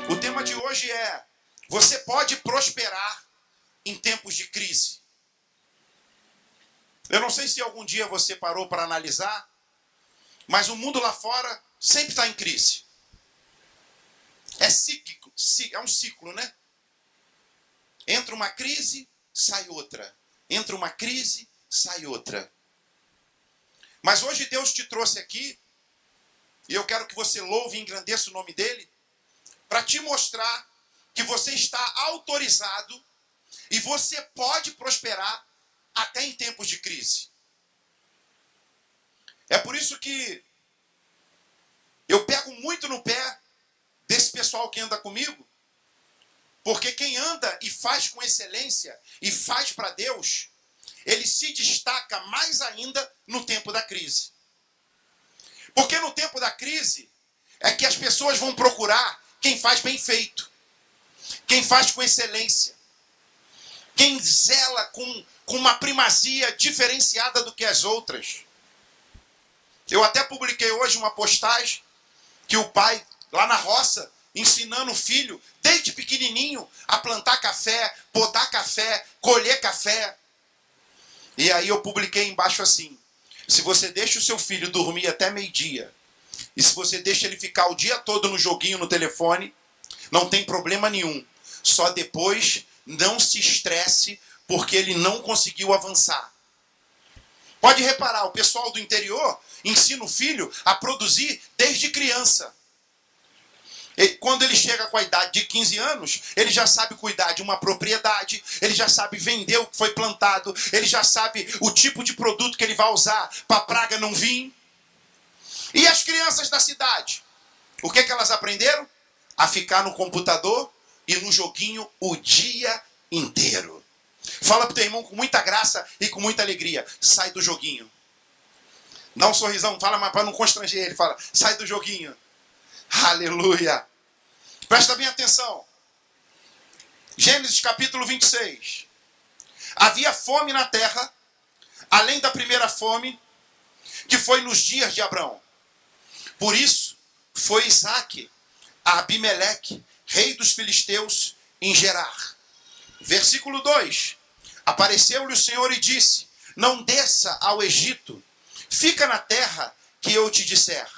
O tema de hoje é: você pode prosperar em tempos de crise. Eu não sei se algum dia você parou para analisar, mas o mundo lá fora sempre está em crise. É cíclico, é um ciclo, né? Entra uma crise, sai outra. Entra uma crise, sai outra. Mas hoje Deus te trouxe aqui, e eu quero que você louve e engrandeça o nome dele, para te mostrar que você está autorizado e você pode prosperar até em tempos de crise. É por isso que eu pego muito no pé desse pessoal que anda comigo, porque quem anda e faz com excelência e faz para Deus, ele se destaca mais ainda no tempo da crise. Porque no tempo da crise é que as pessoas vão procurar quem faz bem feito, quem faz com excelência, quem zela com uma primazia diferenciada do que as outras. Eu até publiquei hoje uma postagem que o pai, lá na roça, ensinando o filho, desde pequenininho, a plantar café, podar café, colher café. E aí eu publiquei embaixo assim: se você deixa o seu filho dormir até meio-dia, e se você deixa ele ficar o dia todo no joguinho, no telefone, não tem problema nenhum. Só depois não se estresse porque ele não conseguiu avançar. Pode reparar, o pessoal do interior ensina o filho a produzir desde criança. E quando ele chega com a idade de 15 anos, ele já sabe cuidar de uma propriedade, ele já sabe vender o que foi plantado, ele já sabe o tipo de produto que ele vai usar para a praga não vir. E as crianças da cidade? O que elas aprenderam? A ficar no computador e no joguinho o dia inteiro. Fala pro teu irmão com muita graça e com muita alegria: sai do joguinho. Dá um sorrisão, fala, mas para não constranger ele, fala: sai do joguinho. Aleluia. Presta bem atenção. Gênesis capítulo 26. Havia fome na terra, além da primeira fome, que foi nos dias de Abraão. Por isso, foi Isaque a Abimeleque, rei dos filisteus, em Gerar. Versículo 2. Apareceu-lhe o Senhor e disse: não desça ao Egito, fica na terra que eu te disser.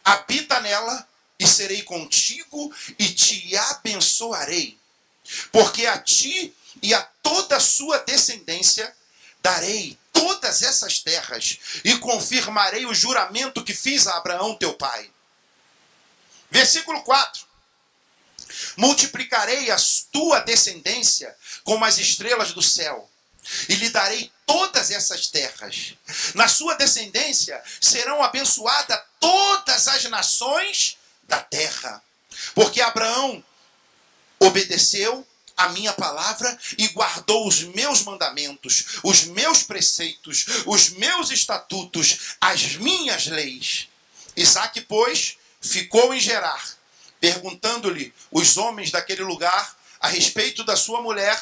Habita nela e serei contigo e te abençoarei. Porque a ti e a toda a sua descendência darei todas essas terras e confirmarei o juramento que fiz a Abraão teu pai. Versículo 4. Multiplicarei a tua descendência como as estrelas do céu, e lhe darei todas essas terras. Na sua descendência serão abençoadas todas as nações da terra. Porque Abraão obedeceu a minha palavra e guardou os meus mandamentos, os meus preceitos, os meus estatutos, as minhas leis. Isaque, pois, ficou em Gerar, perguntando-lhe os homens daquele lugar a respeito da sua mulher.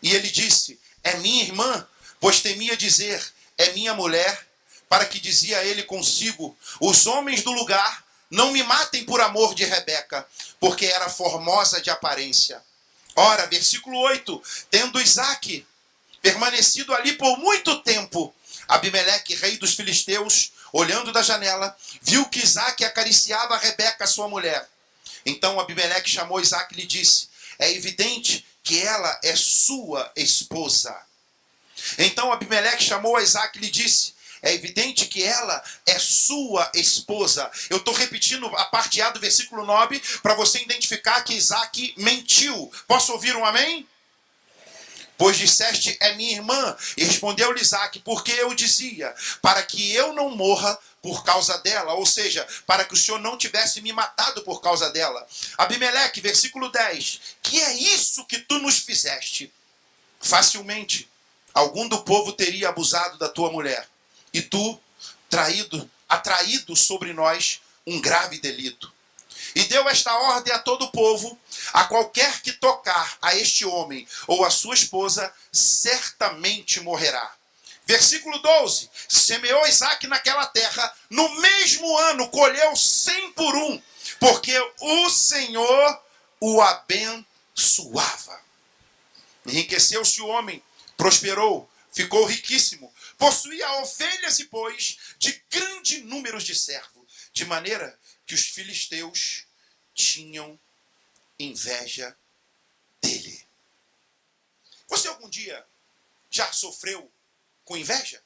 E ele disse: é minha irmã, pois temia dizer: é minha mulher, para que dizia ele consigo: os homens do lugar não me matem por amor de Rebeca, porque era formosa de aparência. Ora, versículo 8, tendo Isaque permanecido ali por muito tempo, Abimeleque, rei dos filisteus, olhando da janela, viu que Isaque acariciava a Rebeca, sua mulher. Então Abimeleque chamou Isaque e lhe disse: é evidente que ela é sua esposa. Então Abimeleque chamou a Isaque e lhe disse: é evidente que ela é sua esposa. Eu estou repetindo a parte A do versículo 9 para você identificar que Isaque mentiu. Posso ouvir um amém? Pois disseste: é minha irmã. E respondeu-lhe Isaque: porque eu dizia, para que eu não morra por causa dela. Ou seja, para que o Senhor não tivesse me matado por causa dela. Abimeleque, versículo 10. Que é isso que tu nos fizeste? Facilmente algum do povo teria abusado da tua mulher, e tu, atraído sobre nós um grave delito. E deu esta ordem a todo o povo: a qualquer que tocar a este homem ou a sua esposa, certamente morrerá. Versículo 12. Semeou Isaque naquela terra, no mesmo ano colheu 100 por um, porque o Senhor o abençoava. Enriqueceu-se o homem, prosperou, ficou riquíssimo, possuía ovelhas e bois de grande número de servos, de maneira que os filisteus tinham inveja dele. Você algum dia já sofreu com inveja?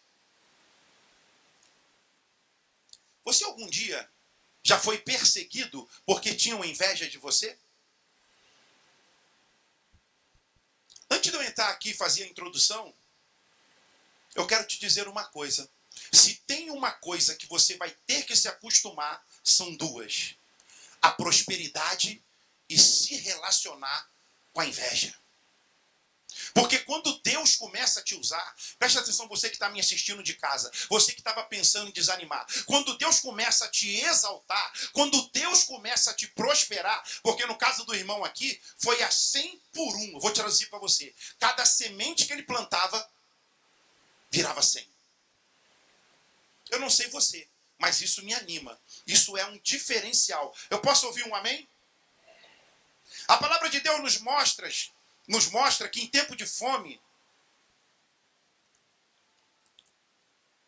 Você algum dia já foi perseguido porque tinham inveja de você? Antes de eu entrar aqui e fazer a introdução, eu quero te dizer uma coisa. Se tem uma coisa que você vai ter que se acostumar, são duas: a prosperidade e se relacionar com a inveja. Porque quando Deus começa a te usar, presta atenção, você que está me assistindo de casa, você que estava pensando em desanimar, quando Deus começa a te exaltar, quando Deus começa a te prosperar, porque no caso do irmão aqui, foi a 100 por 1, eu vou traduzir para você, cada semente que ele plantava, virava 100. Eu não sei você, mas isso me anima, isso é um diferencial. Eu posso ouvir um amém? A palavra de Deus nos mostra que em tempo de fome,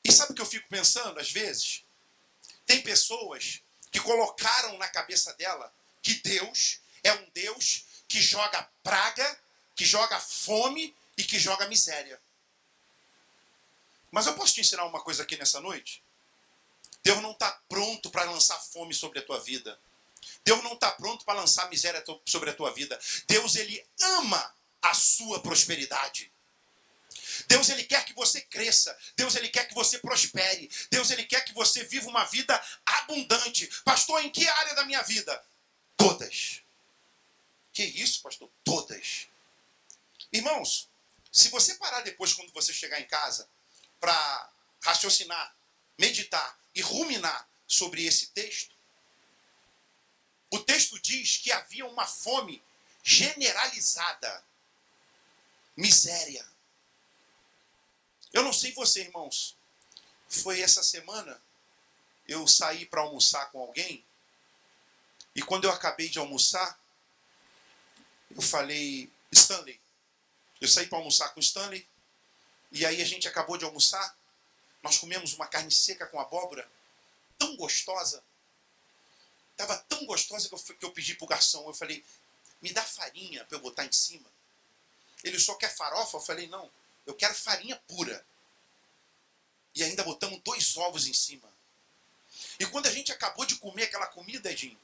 e sabe o que eu fico pensando às vezes? Tem pessoas que colocaram na cabeça dela que Deus é um Deus que joga praga, que joga fome e que joga miséria. Mas eu posso te ensinar uma coisa aqui nessa noite? Deus não está pronto para lançar fome sobre a tua vida. Deus não está pronto para lançar miséria sobre a tua vida. Deus, ele ama a sua prosperidade. Deus, ele quer que você cresça. Deus, ele quer que você prospere. Deus, ele quer que você viva uma vida abundante. Pastor, em que área da minha vida? Todas. Que isso, pastor? Todas. Irmãos, se você parar depois, quando você chegar em casa, para raciocinar, meditar e ruminar sobre esse texto, o texto diz que havia uma fome generalizada, miséria. Eu não sei você, irmãos, foi essa semana, eu saí para almoçar com alguém, e quando eu acabei de almoçar, eu falei, Stanley, eu saí para almoçar com o Stanley, e aí a gente acabou de almoçar, nós comemos uma carne seca com abóbora, tão gostosa, estava tão gostosa que eu pedi para o garçom, eu falei, me dá farinha para eu botar em cima. Ele só quer farofa? Eu falei, não, eu quero farinha pura. E ainda botamos 2 ovos em cima. E quando a gente acabou de comer aquela comida, Edinho,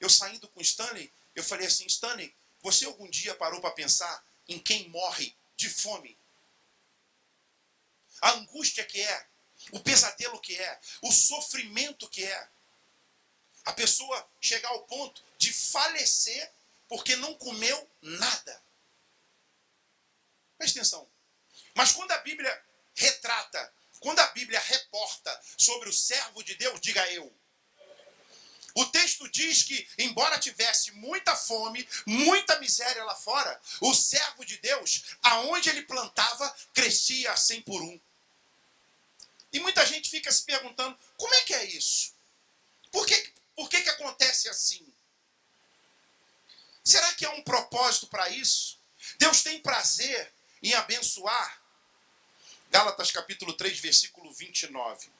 eu saindo com o Stanley, eu falei assim, Stanley, você algum dia parou para pensar em quem morre de fome? A angústia que é, o pesadelo que é, o sofrimento que é. A pessoa chegar ao ponto de falecer porque não comeu nada. Presta atenção. Mas quando a Bíblia retrata, quando a Bíblia reporta sobre o servo de Deus, diga eu. O texto diz que, embora tivesse muita fome, muita miséria lá fora, o servo de Deus, aonde ele plantava, crescia a 100 por 1. E muita gente fica se perguntando, como é que é isso? Por que acontece assim? Será que há um propósito para isso? Deus tem prazer em abençoar? Gálatas capítulo 3, versículo 29.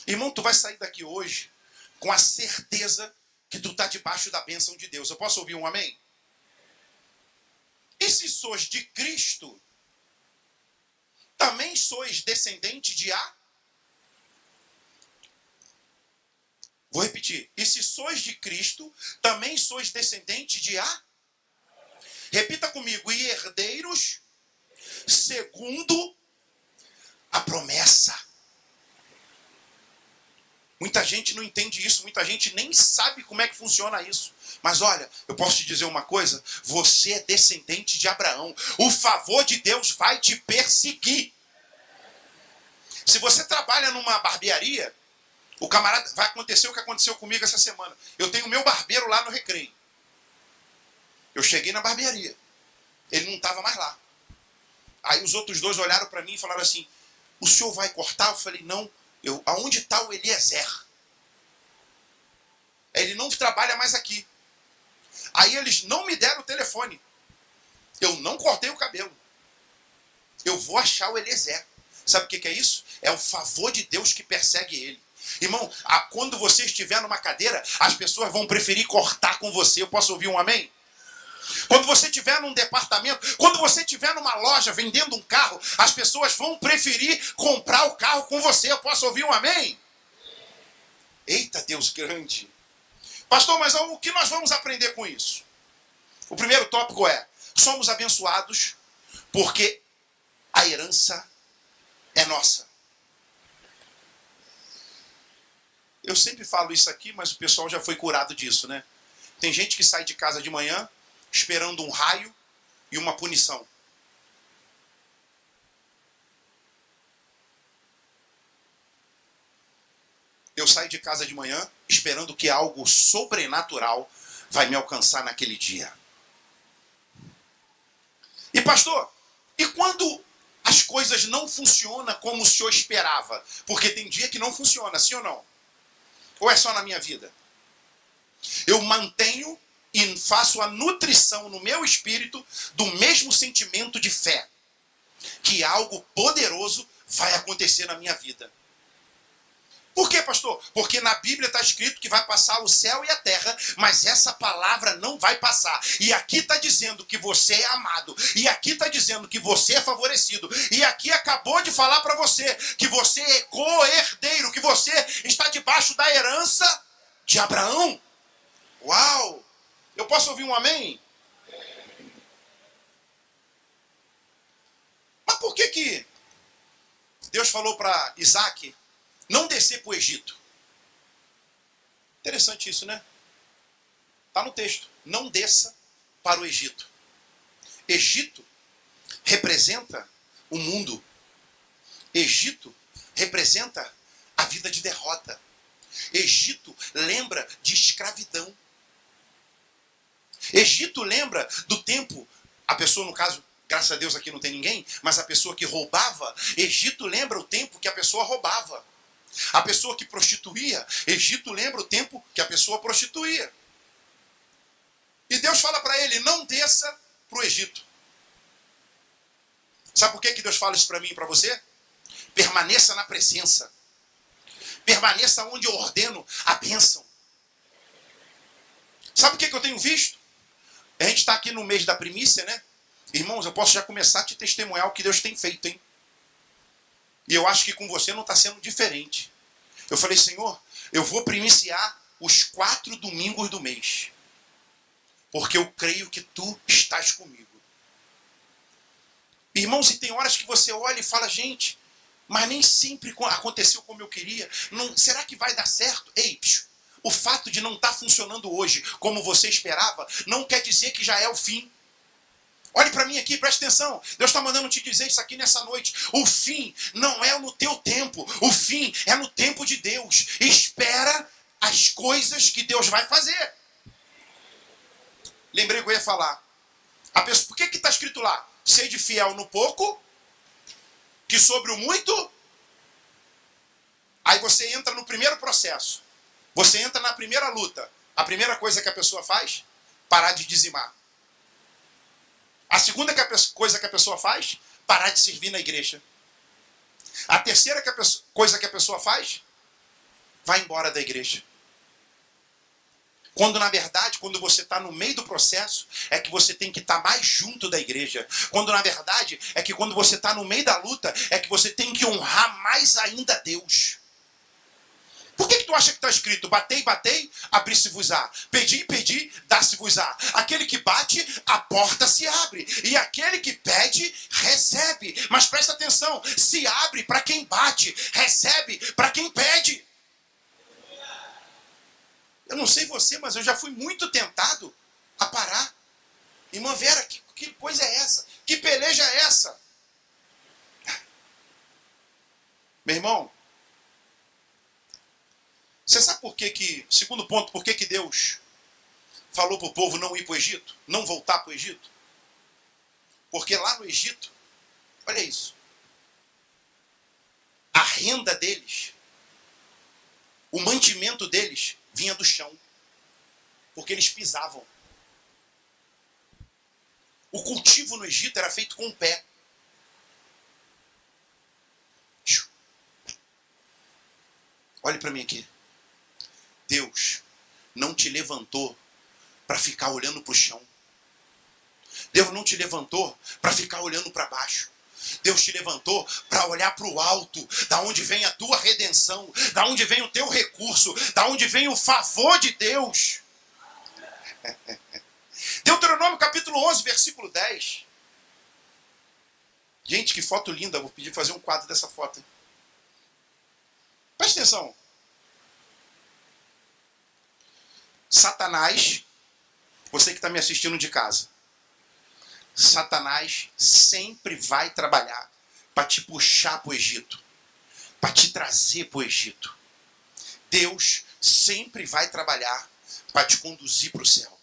Irmão, tu vai sair daqui hoje com a certeza que tu está debaixo da bênção de Deus. Eu posso ouvir um amém? E se sois de Cristo, também sois descendente de A? Vou repetir. E se sois de Cristo, também sois descendente de A? Repita comigo. E herdeiros segundo a promessa. Muita gente não entende isso. Muita gente nem sabe como é que funciona isso. Mas olha, eu posso te dizer uma coisa. Você é descendente de Abraão. O favor de Deus vai te perseguir. Se você trabalha numa barbearia, o camarada, vai acontecer o que aconteceu comigo essa semana. Eu tenho o meu barbeiro lá no Recreio. Eu cheguei na barbearia. Ele não estava mais lá. Aí os outros 2 olharam para mim e falaram assim, o senhor vai cortar? Eu falei, não. Aonde está o Eliezer? Ele não trabalha mais aqui. Aí eles não me deram o telefone. Eu não cortei o cabelo. Eu vou achar o Eliezer. Sabe o que é isso? É o favor de Deus que persegue ele. Irmão, quando você estiver numa cadeira, as pessoas vão preferir cortar com você. Eu posso ouvir um amém? Quando você estiver num departamento, quando você estiver numa loja vendendo um carro, as pessoas vão preferir comprar o carro com você. Eu posso ouvir um amém? Eita, Deus grande. Pastor, mas o que nós vamos aprender com isso? O primeiro tópico é: somos abençoados porque a herança é nossa. Eu sempre falo isso aqui, mas o pessoal já foi curado disso, né? Tem gente que sai de casa de manhã esperando um raio e uma punição. Eu saio de casa de manhã esperando que algo sobrenatural vai me alcançar naquele dia. E pastor, e quando as coisas não funcionam como o senhor esperava? Porque tem dia que não funciona, sim ou não? Ou é só na minha vida? Eu mantenho e faço a nutrição no meu espírito do mesmo sentimento de fé. Que algo poderoso vai acontecer na minha vida. Por quê, pastor? Porque na Bíblia está escrito que vai passar o céu e a terra, mas essa palavra não vai passar. E aqui está dizendo que você é amado. E aqui está dizendo que você é favorecido. E aqui acabou de falar para você que você é co-herdeiro, que você está debaixo da herança de Abraão. Uau! Eu posso ouvir um amém? Mas por que Deus falou para Isaac não descer para o Egito? Interessante isso, né? Está no texto. Não desça para o Egito. Egito representa o mundo. Egito representa a vida de derrota. Egito lembra de escravidão. Egito lembra do tempo, a pessoa, no caso, graças a Deus aqui não tem ninguém, mas a pessoa que roubava. Egito lembra o tempo que a pessoa roubava. A pessoa que prostituía, Egito lembra o tempo que a pessoa prostituía. E Deus fala para ele: não desça para o Egito. Sabe por que Deus fala isso para mim e para você? Permaneça na presença. Permaneça onde eu ordeno a bênção. Sabe o que eu tenho visto? A gente está aqui no mês da primícia, né? Irmãos, eu posso já começar a te testemunhar o que Deus tem feito, hein? E eu acho que com você não está sendo diferente. Eu falei: Senhor, eu vou primiciar os 4 domingos do mês. Porque eu creio que Tu estás comigo. Irmãos, e tem horas que você olha e fala: gente, mas nem sempre aconteceu como eu queria. Não, será que vai dar certo? Ei, o fato de não estar funcionando hoje como você esperava, não quer dizer que já é o fim. Olhe para mim aqui, preste atenção. Deus está mandando te dizer isso aqui nessa noite. O fim não é no teu tempo. O fim é no tempo de Deus. Espera as coisas que Deus vai fazer. Lembrei que eu ia falar. Por que está escrito lá? Sede fiel no pouco, que sobre o muito. Aí você entra no primeiro processo. Você entra na primeira luta. A primeira coisa que a pessoa faz? Parar de dizimar. A segunda coisa que a pessoa faz? Parar de servir na igreja. A terceira coisa que a pessoa faz? Vai embora da igreja. Quando, na verdade, quando você está no meio do processo, é que você tem que estar mais junto da igreja. Quando, na verdade, é que quando você está no meio da luta, é que você tem que honrar mais ainda Deus. Por que tu acha que está escrito: batei, batei, abri-se-vos-á. Pedi, pedi, dá-se-vos-á. Aquele que bate, a porta se abre. E aquele que pede, recebe. Mas presta atenção, se abre para quem bate, recebe para quem pede. Eu não sei você, mas eu já fui muito tentado a parar. Irmã Vera, que coisa é essa? Que peleja é essa? Meu irmão, você sabe por segundo ponto, por que Deus falou para o povo não ir para o Egito? Não voltar para o Egito? Porque lá no Egito, olha isso, a renda deles, o mantimento deles vinha do chão. Porque eles pisavam. O cultivo no Egito era feito com o pé. Olhe para mim aqui. Deus não te levantou para ficar olhando para o chão. Deus não te levantou para ficar olhando para baixo. Deus te levantou para olhar para o alto, da onde vem a tua redenção, da onde vem o teu recurso, da onde vem o favor de Deus. Deuteronômio capítulo 11, versículo 10. Gente, que foto linda. Vou pedir para fazer um quadro dessa foto. Presta atenção. Satanás, você que está me assistindo de casa, Satanás sempre vai trabalhar para te puxar para o Egito, para te trazer para o Egito. Deus sempre vai trabalhar para te conduzir para o céu.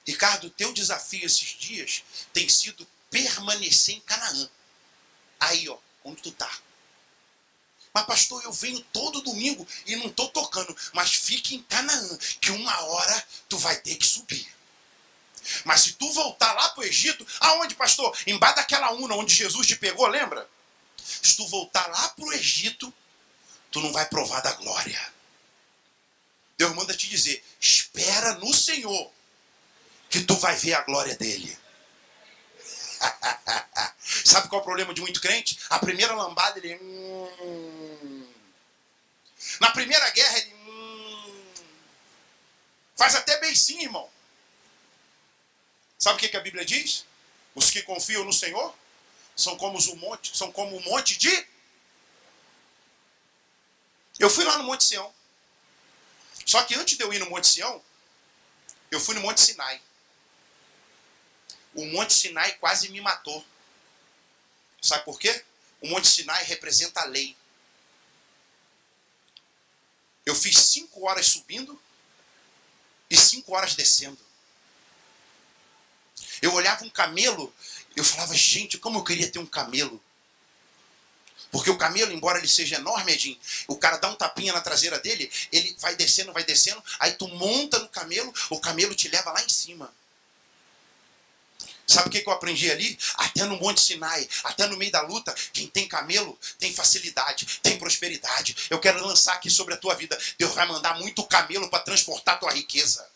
Ricardo, o teu desafio esses dias tem sido permanecer em Canaã. Aí, ó, onde tu tá. Mas pastor, eu venho todo domingo e não estou tocando. Mas fique em Canaã, que uma hora tu vai ter que subir. Mas se tu voltar lá para o Egito, aonde, pastor? Embaixo daquela urna onde Jesus te pegou, lembra? Se tu voltar lá para o Egito, tu não vai provar da glória. Deus manda te dizer, espera no Senhor, que tu vai ver a glória dele. Sabe qual é o problema de muito crente? A primeira lambada, ele... Na primeira guerra, ele... Faz até beicinho, irmão. Sabe o que a Bíblia diz? Os que confiam no Senhor são como o monte de... Eu fui lá no Monte Sião. Só que antes de eu ir no Monte Sião, eu fui no Monte Sinai. O Monte Sinai quase me matou. Sabe por quê? O Monte Sinai representa a lei. Eu fiz 5 horas subindo e 5 horas descendo. Eu olhava um camelo, eu falava, gente, como eu queria ter um camelo. Porque o camelo, embora ele seja enorme, Edinho, o cara dá um tapinha na traseira dele, ele vai descendo, aí tu monta no camelo, o camelo te leva lá em cima. Sabe o que eu aprendi ali? Até no Monte Sinai, até no meio da luta, quem tem camelo tem facilidade, tem prosperidade. Eu quero lançar aqui sobre a tua vida. Deus vai mandar muito camelo para transportar a tua riqueza.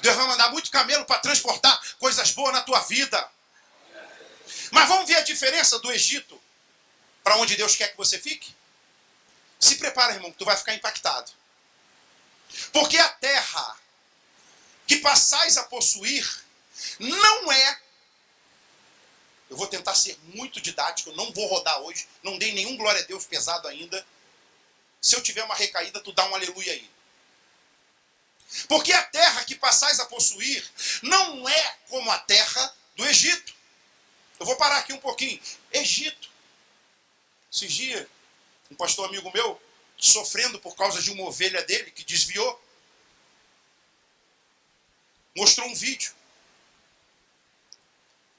Deus vai mandar muito camelo para transportar coisas boas na tua vida. Mas vamos ver a diferença do Egito para onde Deus quer que você fique? Se prepara, irmão, que tu vai ficar impactado. Porque a terra que passais a possuir não é... Eu vou tentar ser muito didático, eu não vou rodar hoje, não dei nenhum glória a Deus pesado ainda. Se eu tiver uma recaída, tu dá um aleluia aí. Porque a terra que passais a possuir não é como a terra do Egito. Eu vou parar aqui um pouquinho. Egito. Esses dias, um pastor amigo meu, sofrendo por causa de uma ovelha dele que desviou, mostrou um vídeo.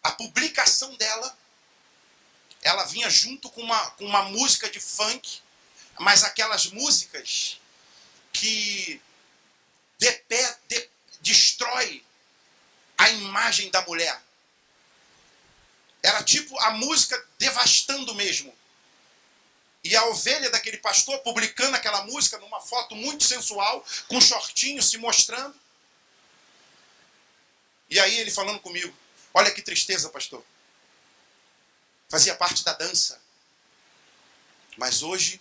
A publicação dela, ela vinha junto com uma música de funk, mas aquelas músicas que destrói a imagem da mulher. Era tipo a música devastando mesmo. E a ovelha daquele pastor publicando aquela música numa foto muito sensual, com um shortinho se mostrando. E aí ele falando comigo, olha que tristeza, pastor. Fazia parte da dança. Mas hoje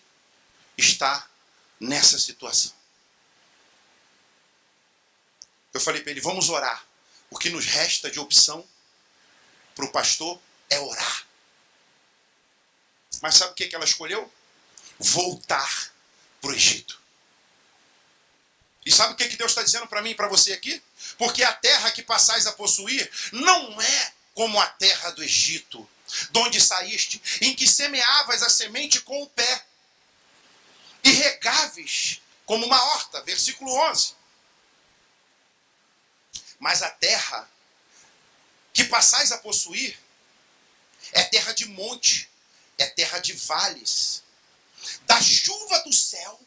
está nessa situação. Eu falei para ele, vamos orar. O que nos resta de opção para o pastor é orar. Mas sabe o que ela escolheu? Voltar para o Egito. E sabe o que Deus está dizendo para mim e para você aqui? Porque a terra que passais a possuir não é como a terra do Egito, de onde saíste, em que semeavas a semente com o pé e regáveis como uma horta. Versículo 11. Mas a terra que passais a possuir é terra de monte, é terra de vales, da chuva do céu,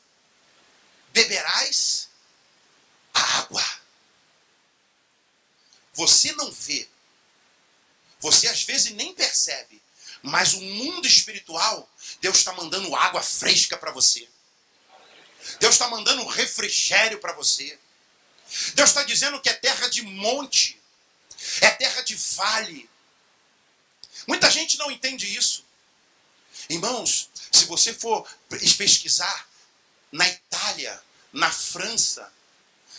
beberás a água. Você não vê, você às vezes nem percebe, mas o mundo espiritual, Deus está mandando água fresca para você. Deus está mandando refrigério para você. Deus está dizendo que é terra de monte, é terra de vale. Muita gente não entende isso. Irmãos, se você for pesquisar na Itália, na França,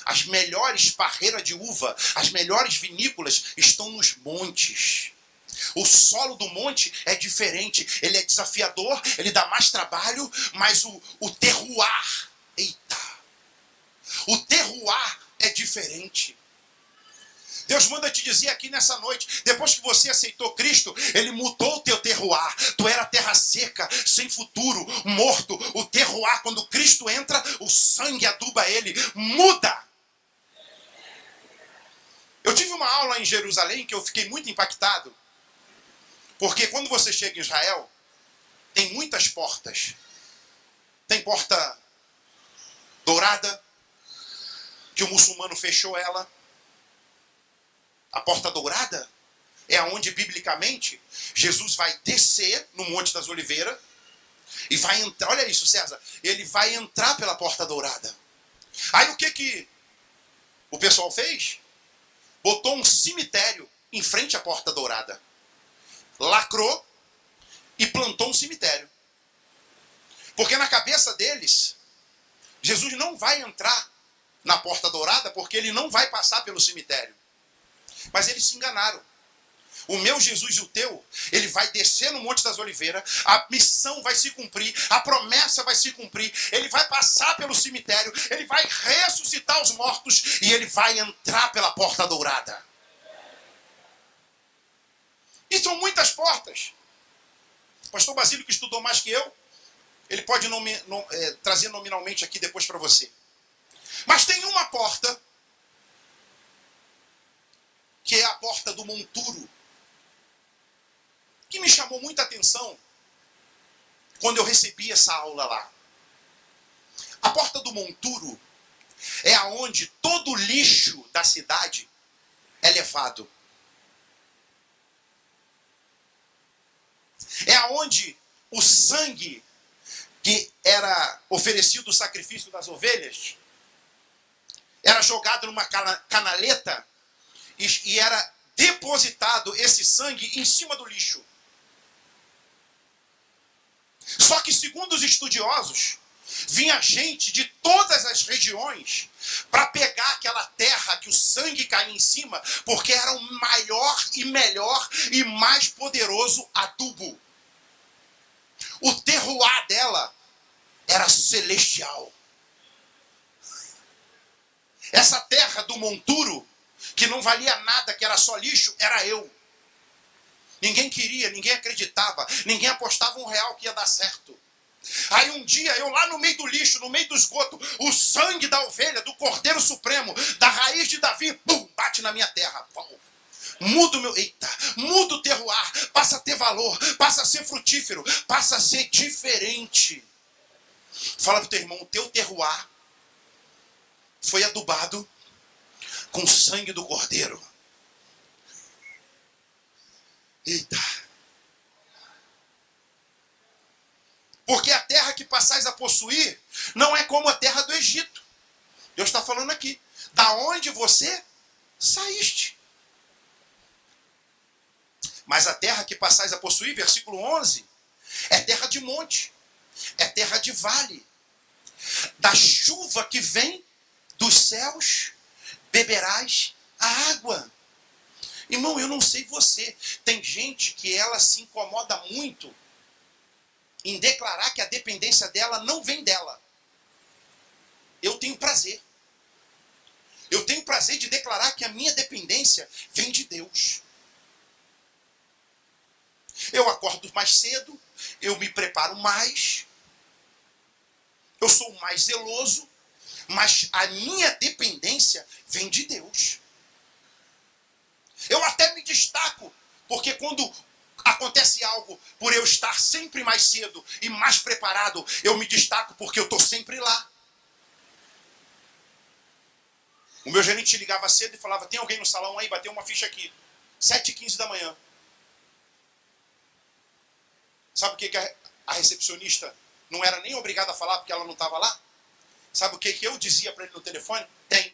as melhores parreiras de uva, as melhores vinícolas estão nos montes. O solo do monte é diferente, ele é desafiador, ele dá mais trabalho, mas o terroir, o terroir é diferente. Deus manda te dizer aqui nessa noite, depois que você aceitou Cristo, Ele mudou o teu terroir. Tu era terra seca, sem futuro, morto. O terroir, quando Cristo entra, o sangue aduba ele, muda. Eu tive uma aula em Jerusalém que eu fiquei muito impactado. Porque quando você chega em Israel, tem muitas portas. Tem porta dourada, que o muçulmano fechou ela. A porta dourada é aonde, biblicamente, Jesus vai descer no Monte das Oliveiras e vai entrar. Olha isso, César. Ele vai entrar pela porta dourada. Aí o que o pessoal fez? Botou um cemitério em frente à porta dourada. Lacrou e plantou um cemitério. Porque na cabeça deles, Jesus não vai entrar na porta dourada porque ele não vai passar pelo cemitério. Mas eles se enganaram. O meu Jesus e o teu, ele vai descer no Monte das Oliveiras, a missão vai se cumprir, a promessa vai se cumprir, ele vai passar pelo cemitério, ele vai ressuscitar os mortos e ele vai entrar pela porta dourada. E são muitas portas. O pastor Basílio, que estudou mais que eu, ele pode trazer nominalmente aqui depois para você. Mas tem uma porta, que é a porta do monturo, que me chamou muita atenção quando eu recebi essa aula lá. A porta do monturo é aonde todo o lixo da cidade é levado. É aonde o sangue que era oferecido o sacrifício das ovelhas era jogado numa canaleta e era depositado esse sangue em cima do lixo. Só que, segundo os estudiosos, vinha gente de todas as regiões para pegar aquela terra que o sangue caía em cima, porque era o maior e melhor e mais poderoso adubo. O terroir dela era celestial. Essa terra do monturo, que não valia nada, que era só lixo, era eu. Ninguém queria, ninguém acreditava, ninguém apostava R$1 que ia dar certo. Aí um dia, eu lá no meio do lixo, no meio do esgoto, o sangue da ovelha, do Cordeiro Supremo, da raiz de Davi, pum, bate na minha terra. Muda o terroir, passa a ter valor, passa a ser frutífero, passa a ser diferente. Fala pro teu irmão, o teu terroir foi adubado com o sangue do Cordeiro. Eita. Porque a terra que passais a possuir não é como a terra do Egito. Deus está falando aqui. Da onde você saíste. Mas a terra que passais a possuir, versículo 11, é terra de monte. É terra de vale. Da chuva que vem dos céus, beberás a água. Irmão, eu não sei você. Tem gente que ela se incomoda muito em declarar que a dependência dela não vem dela. Eu tenho prazer. Eu tenho prazer de declarar que a minha dependência vem de Deus. Eu acordo mais cedo, eu me preparo mais, eu sou mais zeloso, mas a minha dependência vem de Deus. Eu até me destaco, porque quando acontece algo, por eu estar sempre mais cedo e mais preparado, eu me destaco porque eu estou sempre lá. O meu gerente ligava cedo e falava, tem alguém no salão aí? Bateu uma ficha aqui. 7h15 da manhã. Sabe o que a recepcionista não era nem obrigada a falar porque ela não estava lá? Sabe o que eu dizia para ele no telefone? Tem.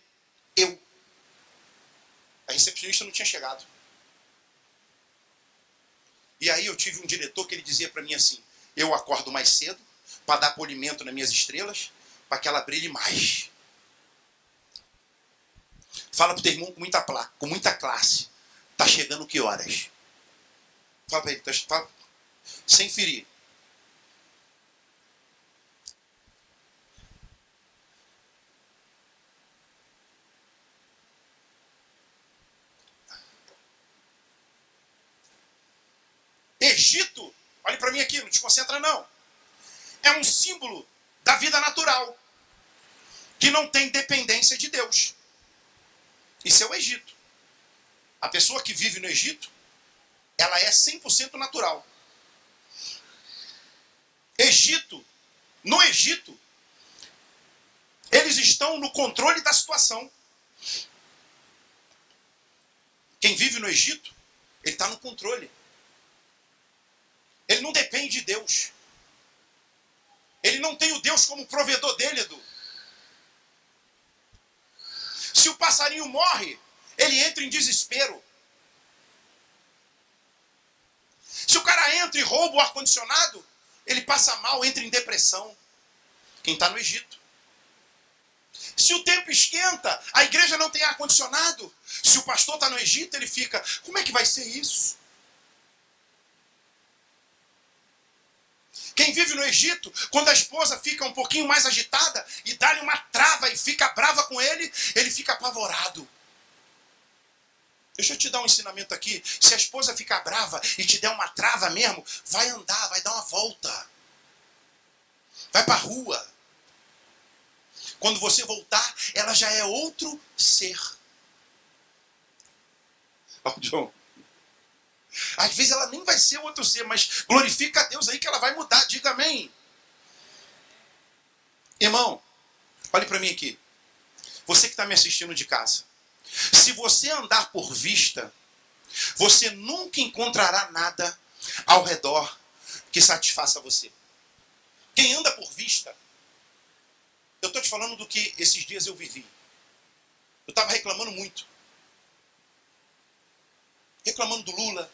Eu. A recepcionista não tinha chegado. E aí eu tive um diretor que ele dizia para mim assim, eu acordo mais cedo para dar polimento nas minhas estrelas, para que ela brilhe mais. Fala pro teu irmão com muita classe. Tá chegando que horas? Fala para ele, fala, sem ferir. Egito, olhe para mim aqui, não desconcentra não. É um símbolo da vida natural, que não tem dependência de Deus. Isso é o Egito. A pessoa que vive no Egito, ela é 100% natural. No Egito, eles estão no controle da situação. Quem vive no Egito, ele está no controle. Ele não depende de Deus. Ele não tem o Deus como provedor dele, Edu. Se o passarinho morre, ele entra em desespero. Se o cara entra e rouba o ar-condicionado, ele passa mal, entra em depressão. Quem está no Egito. Se o tempo esquenta, a igreja não tem ar-condicionado. Se o pastor está no Egito, ele fica, como é que vai ser isso? Quem vive no Egito, quando a esposa fica um pouquinho mais agitada e dá-lhe uma trava e fica brava com ele, ele fica apavorado. Deixa eu te dar um ensinamento aqui. Se a esposa ficar brava e te der uma trava mesmo, vai andar, vai dar uma volta. Vai para a rua. Quando você voltar, ela já é outro ser. Ó, John. Às vezes ela nem vai ser outro ser, mas glorifica a Deus aí que ela vai mudar. Diga amém. Irmão, olhe para mim aqui. Você que está me assistindo de casa. Se você andar por vista, você nunca encontrará nada ao redor que satisfaça você. Quem anda por vista, eu estou te falando do que esses dias eu vivi. Eu estava reclamando muito. Reclamando do Lula.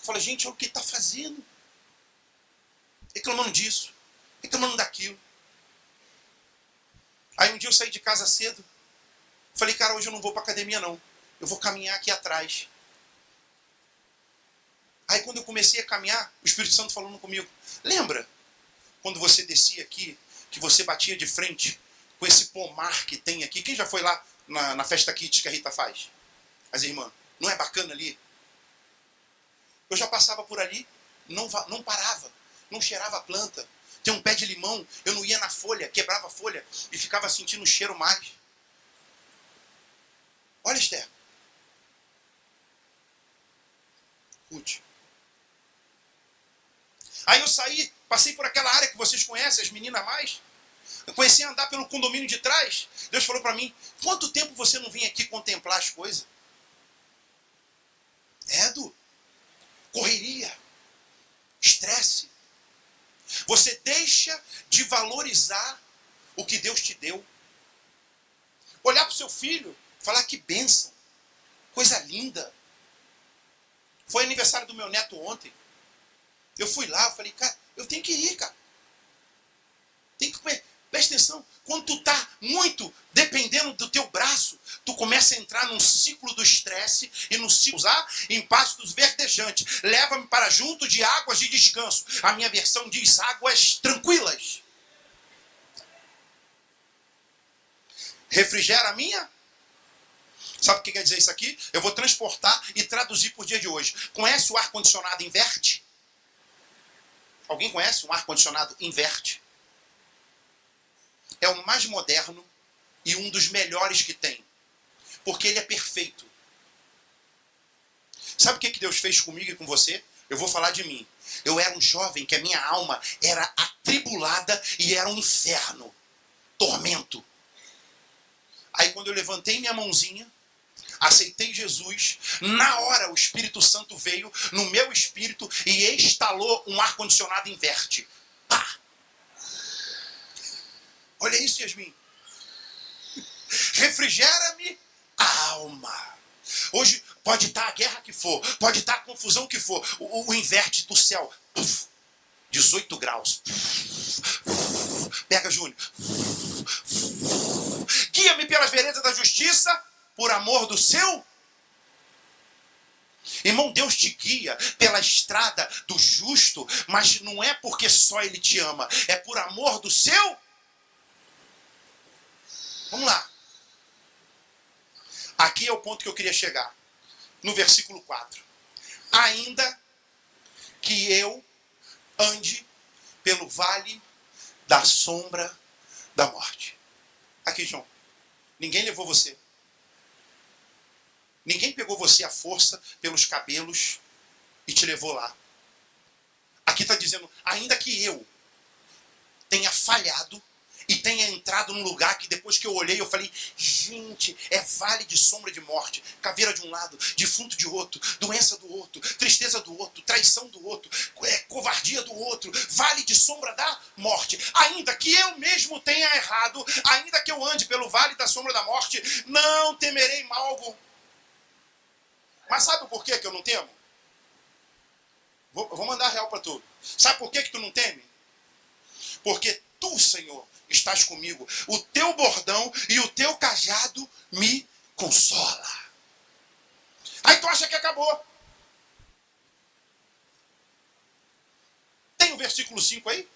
Falei, gente, olha o que ele está fazendo. Reclamando disso. Reclamando daquilo. Aí um dia eu saí de casa cedo. Falei, cara, hoje eu não vou para academia não. Eu vou caminhar aqui atrás. Aí quando eu comecei a caminhar, o Espírito Santo falando comigo. Lembra? Quando você descia aqui, que você batia de frente com esse pomar que tem aqui. Quem já foi lá na festa kids que a Rita faz? As irmãs. Não é bacana ali? Eu já passava por ali, não parava, não cheirava a planta. Tem um pé de limão, eu não ia na folha, quebrava a folha e ficava sentindo o cheiro mais. Olha, Esther. Ruth. Aí eu saí, passei por aquela área que vocês conhecem, as meninas mais. Eu comecei a andar pelo condomínio de trás. Deus falou para mim, quanto tempo você não vem aqui contemplar as coisas? Edu. Correria, estresse. Você deixa de valorizar o que Deus te deu. Olhar para o seu filho, falar que bênção, coisa linda. Foi aniversário do meu neto ontem. Eu fui lá, eu falei, cara, eu tenho que ir, cara. Tem que comer. Presta atenção, quando tu tá muito dependendo do teu braço, tu começa a entrar num ciclo do estresse e no ciclo em pastos verdejantes. Leva-me para junto de águas de descanso. A minha versão diz águas tranquilas. Refrigera a minha? Sabe o que quer dizer isso aqui? Eu vou transportar e traduzir por dia de hoje. Conhece o ar-condicionado inverte? Alguém conhece um ar-condicionado inverte? É o mais moderno e um dos melhores que tem. Porque ele é perfeito. Sabe o que Deus fez comigo e com você? Eu vou falar de mim. Eu era um jovem que a minha alma era atribulada e era um inferno. Tormento. Aí quando eu levantei minha mãozinha, aceitei Jesus, na hora o Espírito Santo veio no meu espírito e instalou um ar-condicionado inverte. Pá! Olha isso, Yasmin. Refrigera-me a alma. Hoje pode estar a guerra que for, pode estar a confusão que for, o inverte do céu. 18 graus. Pega, Júnior. Guia-me pelas veredas da justiça, por amor do seu. Irmão, Deus te guia pela estrada do justo, mas não é porque só Ele te ama, é por amor do seu. Vamos lá. Aqui é o ponto que eu queria chegar. No versículo 4. Ainda que eu ande pelo vale da sombra da morte. Aqui, João. Ninguém levou você. Ninguém pegou você à força pelos cabelos e te levou lá. Aqui está dizendo, ainda que eu tenha falhado e tenha entrado num lugar que depois que eu olhei, eu falei, gente, é vale de sombra de morte, caveira de um lado, defunto de outro, doença do outro, tristeza do outro, traição do outro, covardia do outro, vale de sombra da morte. Ainda que eu mesmo tenha errado, ainda que eu ande pelo vale da sombra da morte, não temerei mal algum. Mas sabe por que eu não temo? Vou mandar real para tu. Sabe por que tu não teme? Porque tu, Senhor, estás comigo. O teu bordão e o teu cajado me consola. Aí tu acha que acabou. Tem o versículo 5 aí?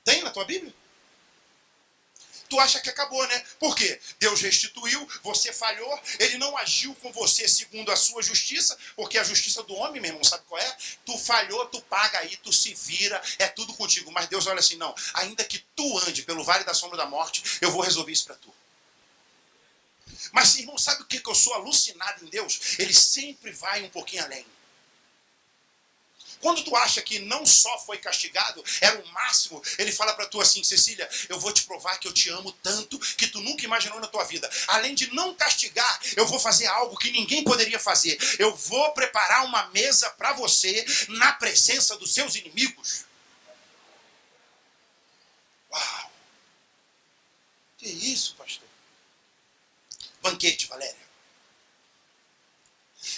Tem na tua Bíblia? Tu acha que acabou, né? Por quê? Deus restituiu, você falhou, Ele não agiu com você segundo a sua justiça, porque a justiça do homem, meu irmão, sabe qual é? Tu falhou, tu paga aí, tu se vira, é tudo contigo. Mas Deus olha assim, não, ainda que tu ande pelo vale da sombra da morte, eu vou resolver isso para tu. Mas, irmão, sabe o que eu sou alucinado em Deus? Ele sempre vai um pouquinho além. Quando tu acha que não só foi castigado, era o máximo, ele fala para tu assim, Cecília, eu vou te provar que eu te amo tanto que tu nunca imaginou na tua vida. Além de não castigar, eu vou fazer algo que ninguém poderia fazer. Eu vou preparar uma mesa para você na presença dos seus inimigos. Uau! Que isso, pastor? Banquete, Valéria.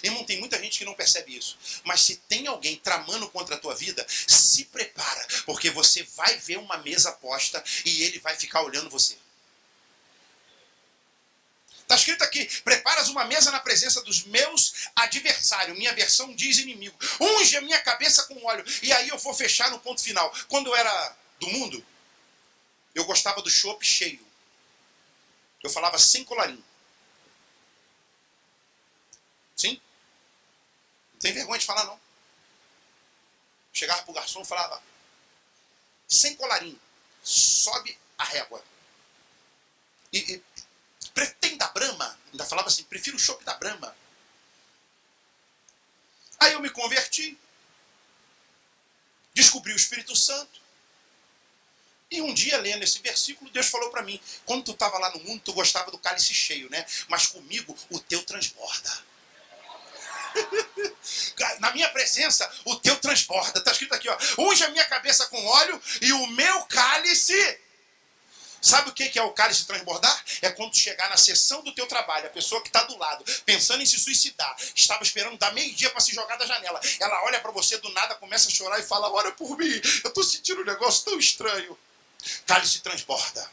Irmão, tem muita gente que não percebe isso. Mas se tem alguém tramando contra a tua vida, se prepara, porque você vai ver uma mesa posta e ele vai ficar olhando você. Está escrito aqui, preparas uma mesa na presença dos meus adversários. Minha versão diz inimigo. Unge a minha cabeça com óleo. E aí eu vou fechar no ponto final. Quando eu era do mundo, eu gostava do chopp cheio. Eu falava sem colarinho. Sim? Não tem vergonha de falar, não. Chegava pro garçom e falava, sem colarinho, sobe a régua. Tem da Brahma? Ainda falava assim, prefiro o chopp da Brahma. Aí eu me converti, descobri o Espírito Santo, e um dia, lendo esse versículo, Deus falou para mim, quando tu estava lá no mundo, tu gostava do cálice cheio, né? Mas comigo, o teu transborda. Na minha presença, o teu transborda. Está escrito aqui, ó. Unge a minha cabeça com óleo e o meu cálice. Sabe o que é o cálice transbordar? É quando chegar na sessão do teu trabalho, a pessoa que está do lado, pensando em se suicidar, estava esperando dar meio-dia para se jogar da janela. Ela olha para você do nada, começa a chorar e fala, ora por mim, eu estou sentindo um negócio tão estranho. Cálice transborda.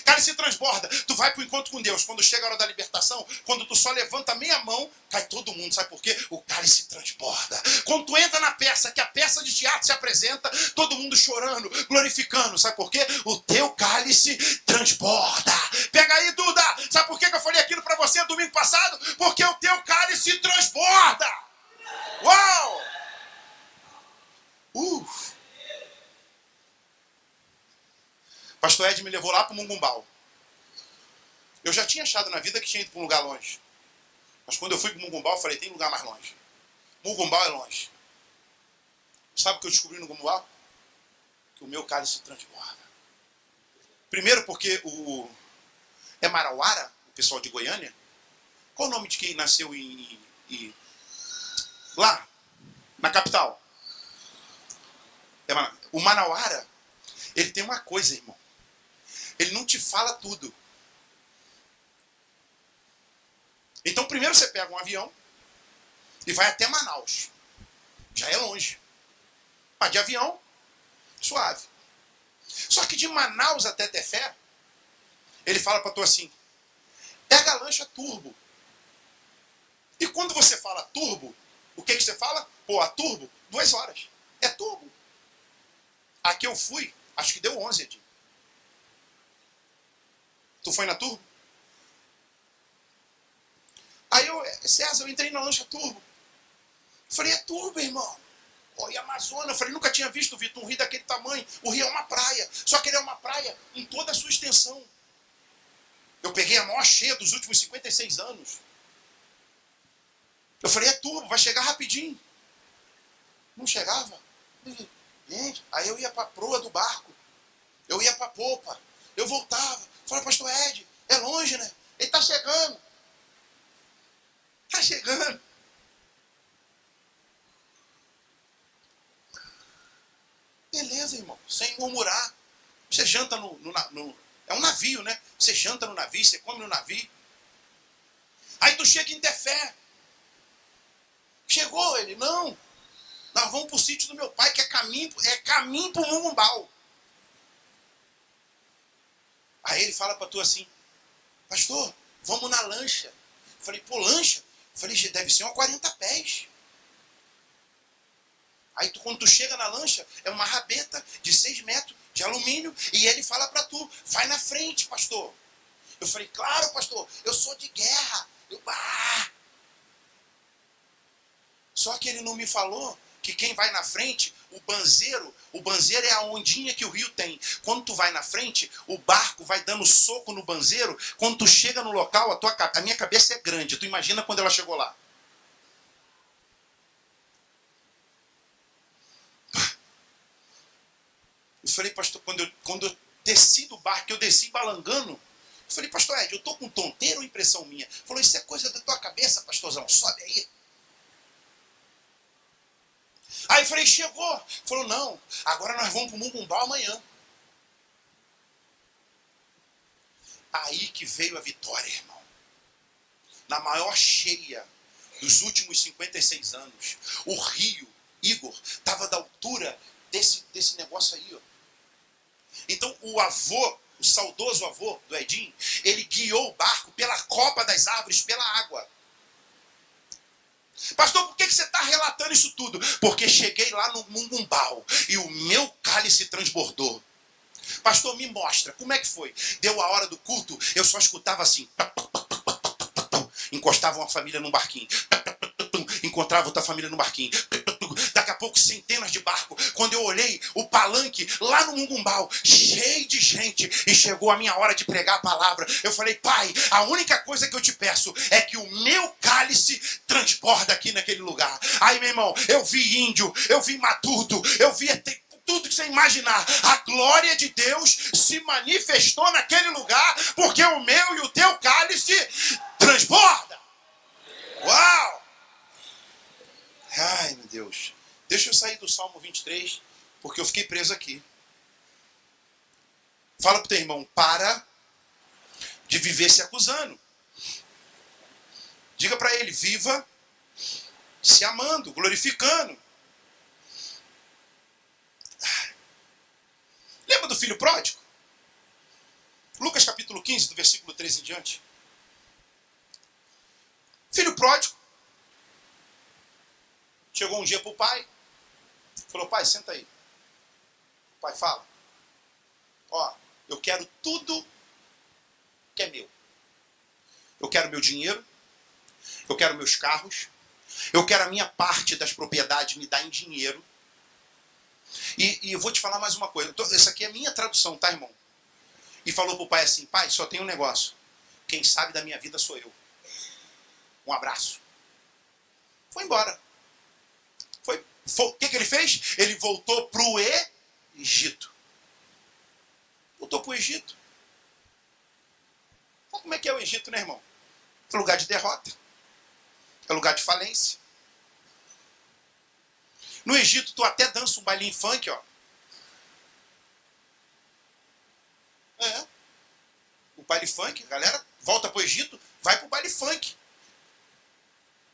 Cálice transborda. Tu vai para o encontro com Deus. Quando chega a hora da libertação, quando tu só levanta meia mão, cai todo mundo. Sabe por quê? O cálice transborda. Quando tu entra na peça, que a peça de teatro se apresenta, todo mundo chorando, glorificando. Sabe por quê? O teu cálice transborda. Pega aí, Duda. Sabe por quê que eu falei aquilo para você domingo passado? Porque o teu cálice transborda. Uau! Pastor Ed me levou lá para o Mungumbau. Eu já tinha achado na vida que tinha ido para um lugar longe. Mas quando eu fui para o Mungumbau, eu falei, tem lugar mais longe. Mungumbau é longe. Sabe o que eu descobri no Mungumbau? Que o meu cálice transborda. Primeiro porque é Marauara, pessoal de Goiânia. Qual o nome de quem nasceu lá, na capital? O Manauara, ele tem uma coisa, irmão. Ele não te fala tudo. Então, primeiro você pega um avião e vai até Manaus. Já é longe. Mas de avião, suave. Só que de Manaus até Tefé, ele fala para tu assim, pega a lancha turbo. E quando você fala turbo, o que você fala? Pô, a turbo, 2 horas. É turbo. Aqui eu fui, acho que deu 11, Edinho. Tu foi na turbo? Aí César, eu entrei na lancha turbo. Falei, é turbo, irmão. E Amazonas, eu falei, nunca tinha visto, Vitor, um rio daquele tamanho. O rio é uma praia, só que ele é uma praia em toda a sua extensão. Eu peguei a maior cheia dos últimos 56 anos. Eu falei, é turbo, vai chegar rapidinho. Não chegava. Gente, aí eu ia para a proa do barco. Eu ia para a popa. Eu voltava. Falei, pastor Ed, é longe, né? Ele está chegando. Está chegando. Beleza, irmão. Sem murmurar. Você janta é um navio, né? Você janta no navio, você come no navio. Aí tu chega em Tefé. Chegou ele? Não. Nós vamos para o sítio do meu pai, que é caminho para o Mungumbau. Aí ele fala para tu assim, pastor, vamos na lancha. Eu falei, pô, lancha? Eu falei, deve ser 40 pés. Aí quando tu chega na lancha, é uma rabeta de 6 metros de alumínio, e ele fala para tu, vai na frente, pastor. Eu falei, claro, pastor, eu sou de guerra. Só que ele não me falou que quem vai na frente, o banzeiro é a ondinha que o rio tem. Quando tu vai na frente, o barco vai dando soco no banzeiro. Quando tu chega no local, a minha cabeça é grande. Tu imagina quando ela chegou lá. Eu falei, pastor, quando eu desci do barco, eu desci balangando. Eu falei, pastor Ed, eu tô com tonteira ou impressão minha? Ele falou, isso é coisa da tua cabeça, pastorzão, sobe aí. Aí eu falei, chegou. Ele falou, não, agora nós vamos para o Mungumbau amanhã. Aí que veio a vitória, irmão. Na maior cheia dos últimos 56 anos, o rio, Igor, estava da altura desse negócio aí, ó. Então o saudoso avô do Edinho, ele guiou o barco pela copa das árvores, pela água. Pastor, por que você está relatando isso tudo? Porque cheguei lá no Mungumbau e o meu cálice transbordou. Pastor, me mostra, como é que foi? Deu a hora do culto, eu só escutava assim. Encostava uma família num barquinho. Encontrava outra família no barquinho. Daqui a pouco centenas de barcos. Quando eu olhei o palanque lá no Mungumbau, cheio de gente, e chegou a minha hora de pregar a palavra, eu falei, pai, a única coisa que eu te peço é que o meu cálice transborda aqui naquele lugar. Aí, meu irmão, eu vi índio, eu vi matuto, eu vi tudo que você imaginar. A glória de Deus se manifestou naquele lugar, porque o meu e o teu cálice transborda. Uau! Ai, meu Deus. Deixa eu sair do Salmo 23, porque eu fiquei preso aqui. Fala pro teu irmão, para de viver se acusando. Diga para ele, viva se amando, glorificando. Lembra do filho pródigo? Lucas capítulo 15, do versículo 13 em diante. Filho pródigo. Chegou um dia para o pai. Falou, pai, senta aí. O pai fala. Ó, eu quero tudo que é meu. Eu quero meu dinheiro. Eu quero meus carros. Eu quero a minha parte das propriedades me dar em dinheiro. E eu vou te falar mais uma coisa. Essa aqui é a minha tradução, tá, irmão? E falou pro pai assim, pai, só tem um negócio. Quem sabe da minha vida sou eu. Um abraço. Foi embora. O que ele fez? Ele voltou pro Egito. Voltou pro Egito. Tá como é que é o Egito, né, irmão? É lugar de derrota. É lugar de falência. No Egito, tu até dança um bailinho funk, ó. É. O baile funk, a galera volta pro Egito, vai pro baile funk.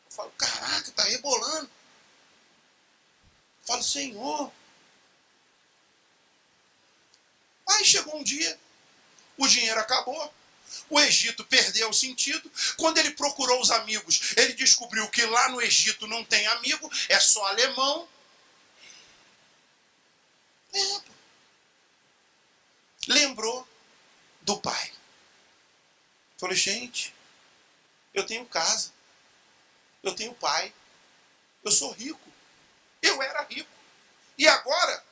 Eu falo, caraca, tá rebolando. Eu falo, Senhor. Aí chegou um dia, o dinheiro acabou, o Egito perdeu o sentido. Quando ele procurou os amigos, ele descobriu que lá no Egito não tem amigo, é só alemão. Lembrou do pai. Falei, gente, eu tenho casa, eu tenho pai, eu sou rico, eu era rico. E agora,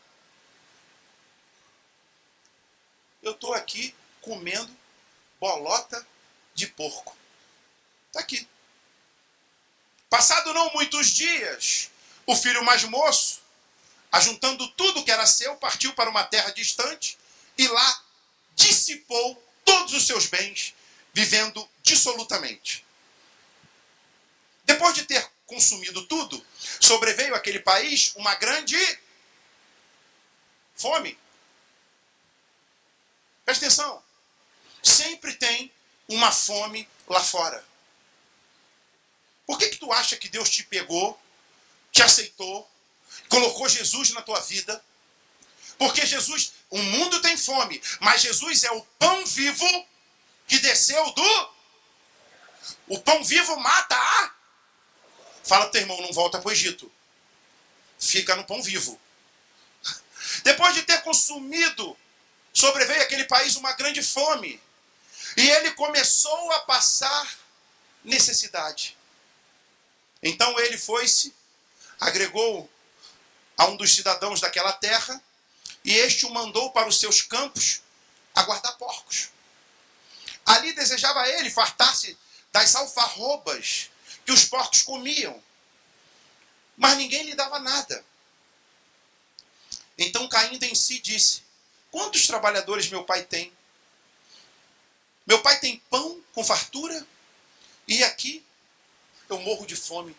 eu estou aqui comendo bolota de porco. Está aqui. Passado não muitos dias, o filho mais moço, ajuntando tudo que era seu, partiu para uma terra distante e lá dissipou todos os seus bens, vivendo dissolutamente. Depois de ter consumido tudo, sobreveio àquele país uma grande fome. Presta atenção. Sempre tem uma fome lá fora. Por que tu acha que Deus te pegou, te aceitou, colocou Jesus na tua vida? Porque Jesus, o mundo tem fome, mas Jesus é o pão vivo que desceu do... O pão vivo mata a... Fala pro teu irmão, não volta pro Egito. Fica no pão vivo. Depois de ter consumido, sobreveio àquele país uma grande fome. E ele começou a passar necessidade. Então ele foi-se, agregou a um dos cidadãos daquela terra, e este o mandou para os seus campos a guardar porcos. Ali desejava ele fartar-se das alfarrobas que os porcos comiam, mas ninguém lhe dava nada. Então, caindo em si, disse, quantos trabalhadores meu pai tem? Meu pai tem pão com fartura e aqui eu morro de fome.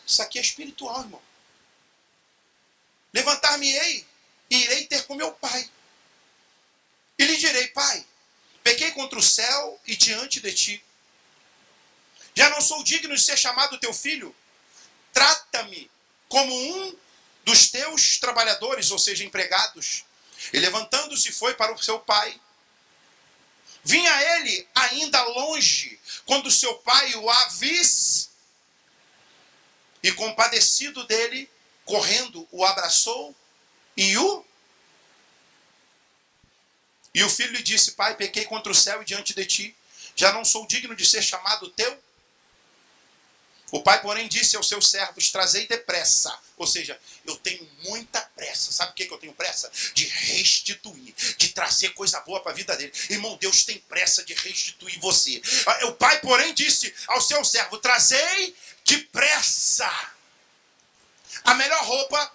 Isso aqui é espiritual, irmão. Levantar-me-ei e irei ter com meu pai. E lhe direi, pai, pequei contra o céu e diante de ti. Já não sou digno de ser chamado teu filho. Trata-me como um dos teus trabalhadores, ou seja, empregados. E levantando-se foi para o seu pai. Vinha ele ainda longe, quando seu pai o avisse, e compadecido dele, correndo, o abraçou, e o filho lhe disse, pai, pequei contra o céu e diante de ti, já não sou digno de ser chamado teu. O pai, porém, disse aos seus servos, trazei depressa. Ou seja, eu tenho muita pressa. Sabe o que eu tenho pressa? De restituir, de trazer coisa boa para a vida dele. Irmão, Deus tem pressa de restituir você. O pai, porém, disse ao seu servo, trazei depressa a melhor roupa.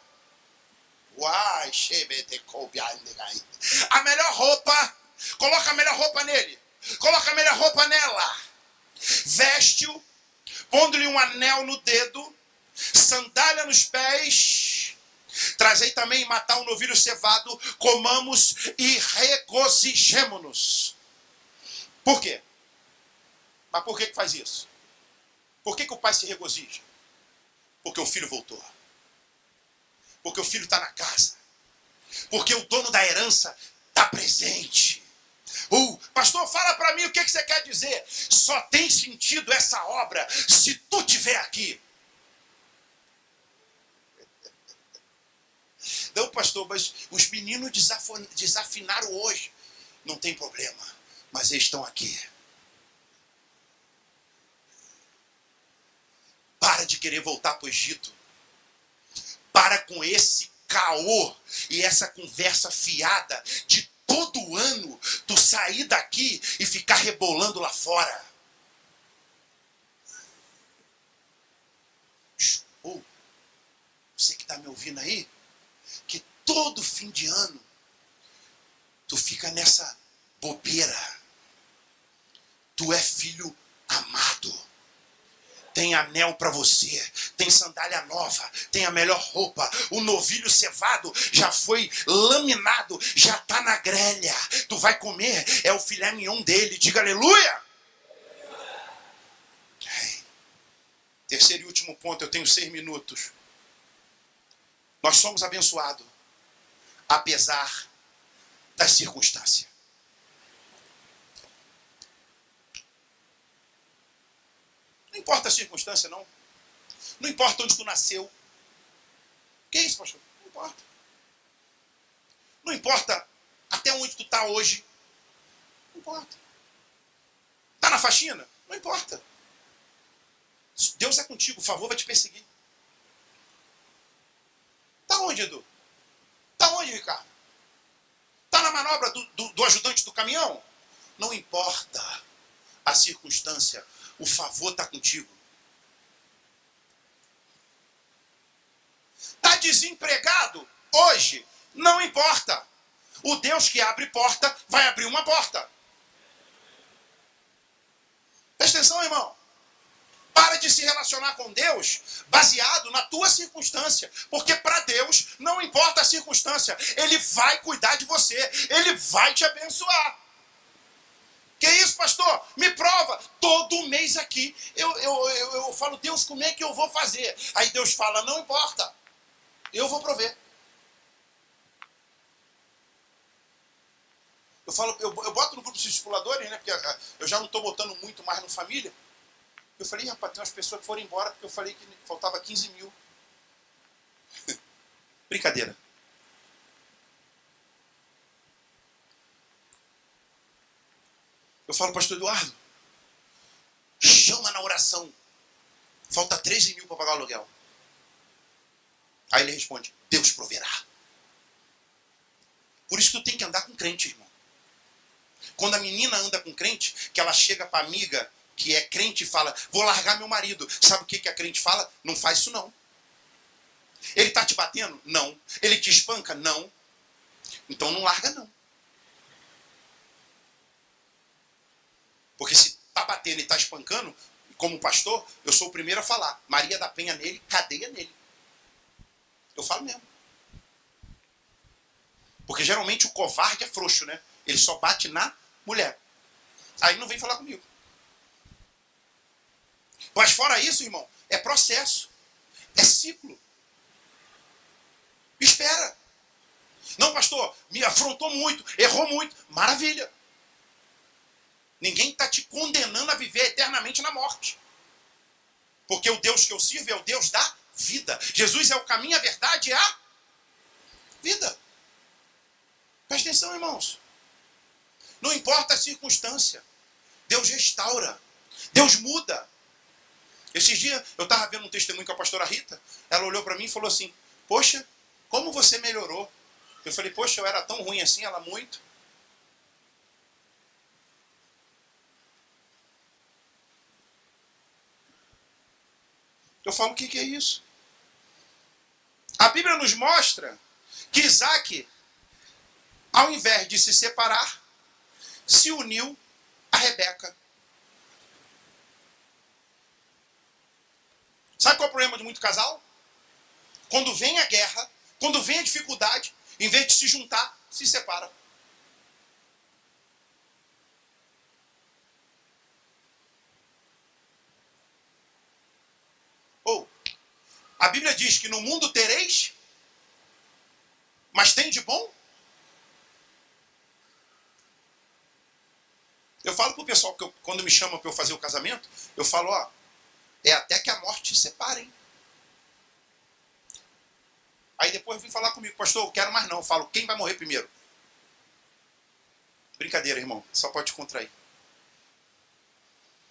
A melhor roupa. Coloca a melhor roupa nele. Coloca a melhor roupa nela. Veste-o, pondo-lhe um anel no dedo, sandália nos pés. Trazei também matar um novilho cevado, comamos e regozijemo-nos. Por quê? Mas por que faz isso? Por que o pai se regozija? Porque o filho voltou. Porque o filho está na casa. Porque o dono da herança está presente. Pastor, fala para mim o que você quer dizer. Só tem sentido essa obra se tu estiver aqui. Não, pastor, mas os meninos desafinaram hoje. Não tem problema, mas eles estão aqui. Para de querer voltar para o Egito. Para com esse caô e essa conversa fiada de todo ano tu sair daqui e ficar rebolando lá fora. Você que está me ouvindo aí, que todo fim de ano tu fica nessa bobeira. Tu é filho amado. Tem anel para você, tem sandália nova, tem a melhor roupa. O novilho cevado já foi laminado, já está na grelha. Tu vai comer, é o filé mignon dele. Diga aleluia! Terceiro e último ponto, eu tenho 6 minutos. Nós somos abençoados, apesar das circunstâncias. Não importa a circunstância, não. Não importa onde tu nasceu. Que isso, pastor? Não importa. Não importa até onde tu está hoje. Não importa. Está na faxina? Não importa. Deus é contigo, o favor vai te perseguir. Está onde, Edu? Está onde, Ricardo? Está na manobra do ajudante do caminhão? Não importa a circunstância. O favor está contigo. Está desempregado hoje? Não importa. O Deus que abre porta vai abrir uma porta. Presta atenção, irmão. Para de se relacionar com Deus baseado na tua circunstância. Porque para Deus não importa a circunstância. Ele vai cuidar de você. Ele vai te abençoar. Que isso, pastor? Me prova. Todo mês aqui eu falo, Deus, como é que eu vou fazer? Aí Deus fala, não importa. Eu vou prover. Eu boto no grupo dos discipuladores, né? Porque eu já não estou botando muito mais no família. Eu falei, rapaz, tem umas pessoas que foram embora porque eu falei que faltava 15 mil. Brincadeira. Eu falo, pastor Eduardo, chama na oração. Falta 13 mil para pagar o aluguel. Aí ele responde, Deus proverá. Por isso que tu tem que andar com crente, irmão. Quando a menina anda com crente, que ela chega para a amiga que é crente e fala, vou largar meu marido. Sabe o que a crente fala? Não faz isso não. Ele está te batendo? Não. Ele te espanca? Não. Então não larga não. Porque se está batendo e está espancando, como pastor, eu sou o primeiro a falar. Maria da Penha nele, cadeia nele. Eu falo mesmo. Porque geralmente o covarde é frouxo, né? Ele só bate na mulher. Aí não vem falar comigo. Mas fora isso, irmão, é processo. É ciclo. Espera. Não, pastor, me afrontou muito, errou muito. Maravilha. Ninguém está te condenando a viver eternamente na morte. Porque o Deus que eu sirvo é o Deus da vida. Jesus é o caminho, a verdade e a vida. Presta atenção, irmãos. Não importa a circunstância. Deus restaura. Deus muda. Esses dias eu estava vendo um testemunho com a pastora Rita. Ela olhou para mim e falou assim, poxa, como você melhorou? Eu falei, poxa, eu era tão ruim assim, ela muito. Eu falo, o que é isso? A Bíblia nos mostra que Isaac, ao invés de se separar, se uniu a Rebeca. Sabe qual é o problema de muito casal? Quando vem a guerra, quando vem a dificuldade, em vez de se juntar, se separa. A Bíblia diz que no mundo tereis, mas tem de bom? Eu falo pro pessoal que quando me chamam para eu fazer o casamento, eu falo, ó, é até que a morte se separe, hein? Aí depois vem falar comigo, pastor, eu quero mais não. Eu falo, quem vai morrer primeiro? Brincadeira, irmão, só pode te contrair.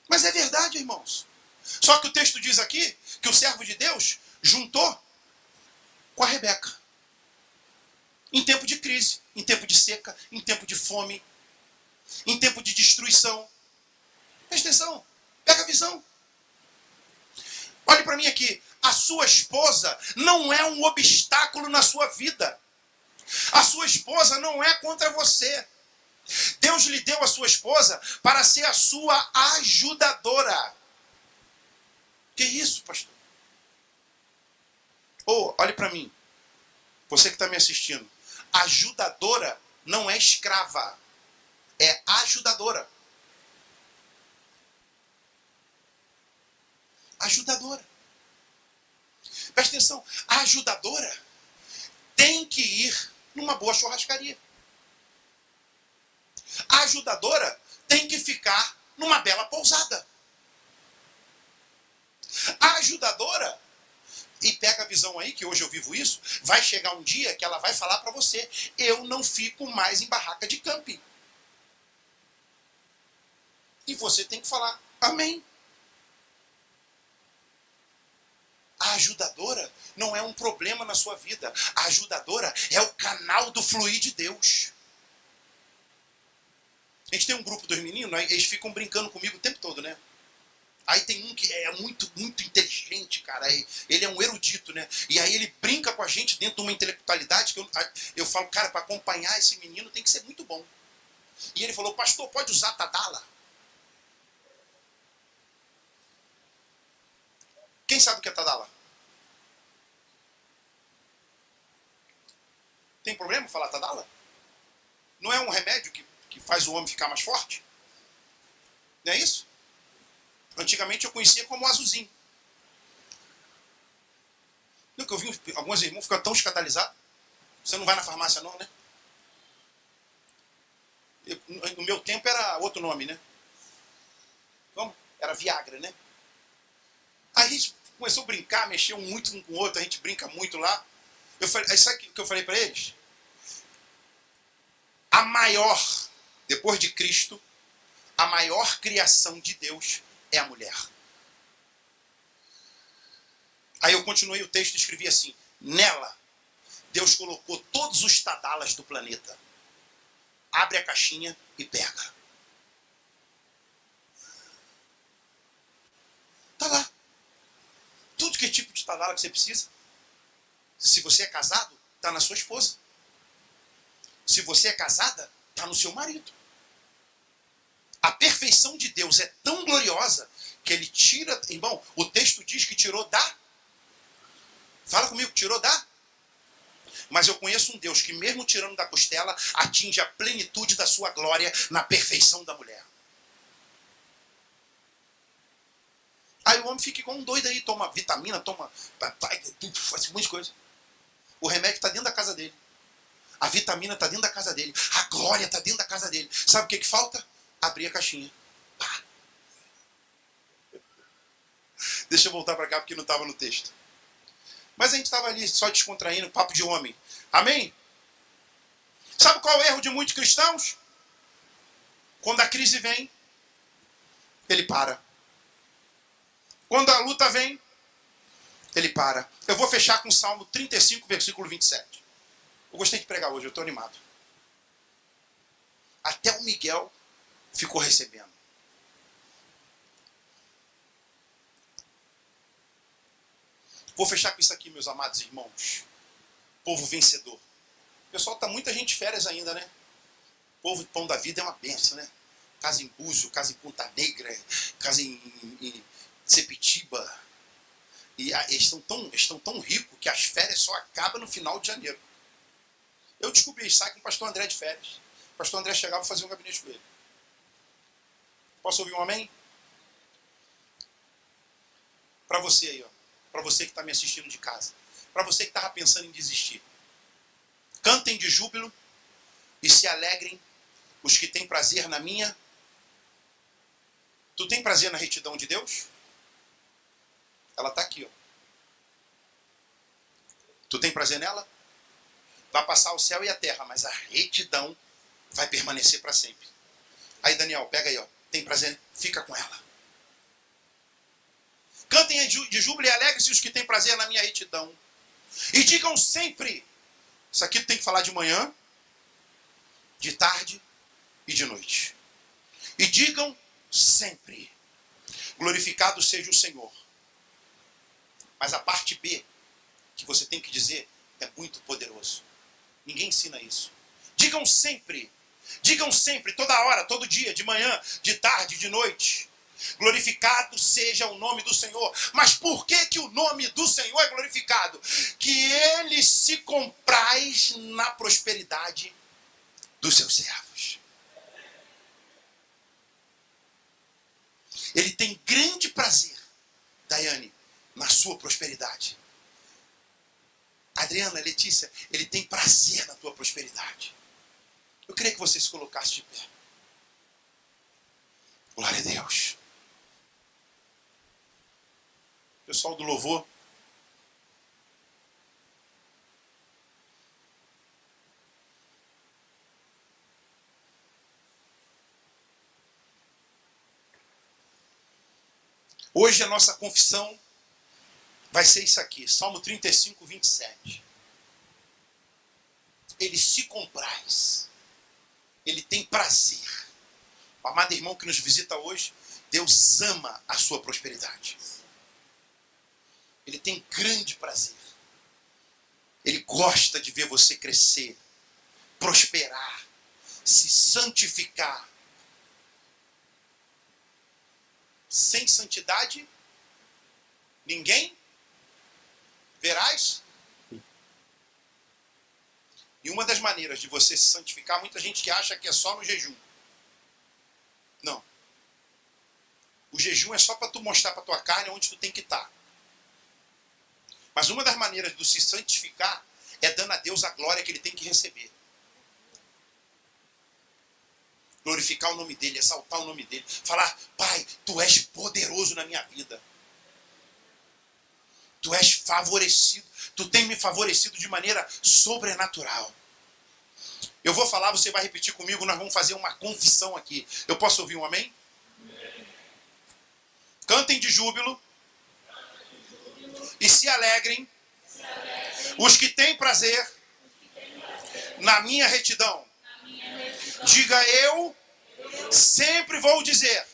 Mas é verdade, irmãos. Só que o texto diz aqui que o servo de Deus juntou com a Rebeca. Em tempo de crise, em tempo de seca, em tempo de fome, em tempo de destruição. Presta atenção, pega a visão. Olhe para mim aqui, a sua esposa não é um obstáculo na sua vida. A sua esposa não é contra você. Deus lhe deu a sua esposa para ser a sua ajudadora. Que isso, pastor? Olhe para mim. Você que está me assistindo. Ajudadora não é escrava. É ajudadora. Ajudadora. Presta atenção. A ajudadora tem que ir numa boa churrascaria. A ajudadora tem que ficar numa bela pousada. A ajudadora, e pega a visão aí, que hoje eu vivo isso, vai chegar um dia que ela vai falar para você: eu não fico mais em barraca de camping. E você tem que falar: amém. A ajudadora não é um problema na sua vida. A ajudadora é o canal do fluir de Deus. A gente tem um grupo dos meninos, eles ficam brincando comigo o tempo todo, né? Aí tem um que é muito inteligente, cara. Ele é um erudito, né? E aí ele brinca com a gente dentro de uma intelectualidade que eu falo, cara, para acompanhar esse menino tem que ser muito bom. E ele falou: pastor, pode usar Tadala? Quem sabe o que é Tadala? Tem problema falar Tadala? Não é um remédio que faz o homem ficar mais forte? Não é isso? Antigamente eu conhecia como azulzinho. Nunca eu vi alguns irmãos ficando tão escandalizados. Você não vai na farmácia não, né? No meu tempo era outro nome, né? Como? Era Viagra, né? Aí a gente começou a brincar, mexeu muito um com o outro, a gente brinca muito lá. Aí sabe o que eu falei para eles? A maior, depois de Cristo, a maior criação de Deus é a mulher. Aí eu continuei o texto e escrevi assim: nela, Deus colocou todos os Tadalas do planeta. Abre a caixinha e pega. Tá lá. Tudo que é tipo de Tadala que você precisa. Se você é casado, tá na sua esposa. Se você é casada, tá no seu marido. A perfeição de Deus é tão gloriosa que ele tira... Irmão, o texto diz que tirou da... Fala comigo, tirou da... Mas eu conheço um Deus que mesmo tirando da costela, atinge a plenitude da sua glória na perfeição da mulher. Aí o homem fica igual um doido aí, toma vitamina, faz um monte de coisa. O remédio está dentro da casa dele. A vitamina está dentro da casa dele. A glória está dentro da casa dele. Sabe o que falta? Abrir a caixinha. Pá. Deixa eu voltar para cá porque não estava no texto. Mas a gente estava ali só descontraindo, papo de homem. Amém? Sabe qual é o erro de muitos cristãos? Quando a crise vem, ele para. Quando a luta vem, ele para. Eu vou fechar com o Salmo 35, versículo 27. Eu gostei de pregar hoje, eu estou animado. Até o Miguel ficou recebendo. Vou fechar com isso aqui, meus amados irmãos. Povo vencedor. Pessoal, tá muita gente de férias ainda, né? Povo de Pão da Vida é uma benção, né? Casa em Búzio, casa em Ponta Negra, casa em Sepetiba. E eles estão tão ricos que as férias só acabam no final de janeiro. Eu descobri isso, sai com o pastor André de férias. O pastor André chegava e fazia um gabinete com ele. Posso ouvir um amém? Para você aí, ó. Para você que está me assistindo de casa. Para você que estava pensando em desistir. Cantem de júbilo e se alegrem os que têm prazer na minha. Tu tem prazer na retidão de Deus? Ela está aqui, ó. Tu tem prazer nela? Vai passar o céu e a terra, mas a retidão vai permanecer para sempre. Aí, Daniel, pega aí, ó. Tem prazer? Fica com ela. Cantem de júbilo e alegrem-se os que têm prazer na minha retidão. E digam sempre. Isso aqui tu tem que falar de manhã, de tarde e de noite. E digam sempre. Glorificado seja o Senhor. Mas a parte B, que você tem que dizer, é muito poderoso. Ninguém ensina isso. Digam sempre. Digam sempre, toda hora, todo dia, de manhã, de tarde, de noite. Glorificado seja o nome do Senhor. Mas por que que o nome do Senhor é glorificado? Que Ele se compraz na prosperidade dos seus servos. Ele tem grande prazer, Daiane, na sua prosperidade. Adriana, Letícia, Ele tem prazer na tua prosperidade. Eu queria que você se colocasse de pé. Glória a Deus. Pessoal do louvor. Hoje a nossa confissão vai ser isso aqui, Salmo 35, 27. Ele se compraz. Ele tem prazer. O amado irmão que nos visita hoje, Deus ama a sua prosperidade. Ele tem grande prazer. Ele gosta de ver você crescer, prosperar, se santificar. Sem santidade, ninguém verás. E uma das maneiras de você se santificar, muita gente que acha que é só no jejum. Não. O jejum é só para tu mostrar para tua carne onde tu tem que estar. Mas uma das maneiras de se santificar é dando a Deus a glória que Ele tem que receber. Glorificar o nome dEle, exaltar o nome dEle. Falar, Pai, Tu és poderoso na minha vida. Tu és favorecido. Tu tem me favorecido de maneira sobrenatural. Eu vou falar, você vai repetir comigo, nós vamos fazer uma confissão aqui. Eu posso ouvir um amém? Cantem de júbilo e se alegrem os que têm prazer na minha retidão. Diga eu, sempre vou dizer,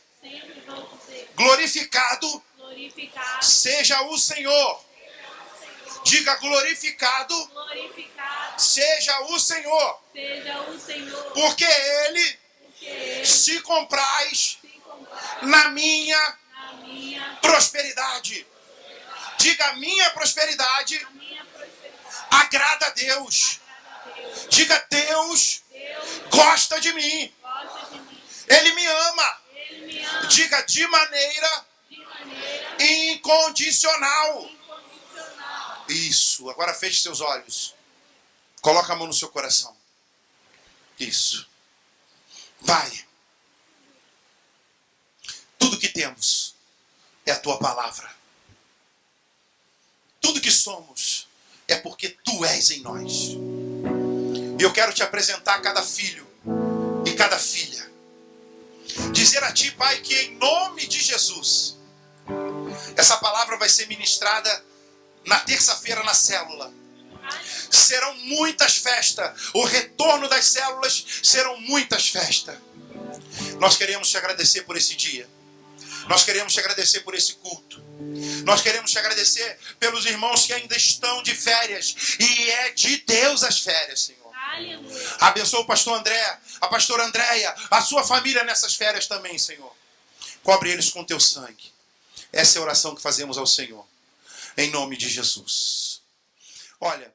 glorificado seja o Senhor. Diga glorificado seja o Senhor. Porque Ele se compraz na minha prosperidade. Diga, minha prosperidade agrada a Deus. Diga, Deus gosta de mim. Ele me ama. Diga, de maneira incondicional. Isso. Agora feche seus olhos. Coloca a mão no seu coração. Isso. Pai, tudo que temos é a Tua palavra. Tudo que somos é porque Tu és em nós. E eu quero te apresentar cada filho e cada filha. Dizer a Ti, Pai, que em nome de Jesus, essa palavra vai ser ministrada na terça-feira na célula. Serão muitas festas. O retorno das células serão muitas festas. Nós queremos te agradecer por esse dia. Nós queremos te agradecer por esse culto. Nós queremos te agradecer pelos irmãos que ainda estão de férias. E é de Deus as férias, Senhor. Aleluia. Abençoa o pastor André, a pastora Andréia, a sua família nessas férias também, Senhor. Cobre eles com teu sangue. Essa é a oração que fazemos ao Senhor. Em nome de Jesus. Olha,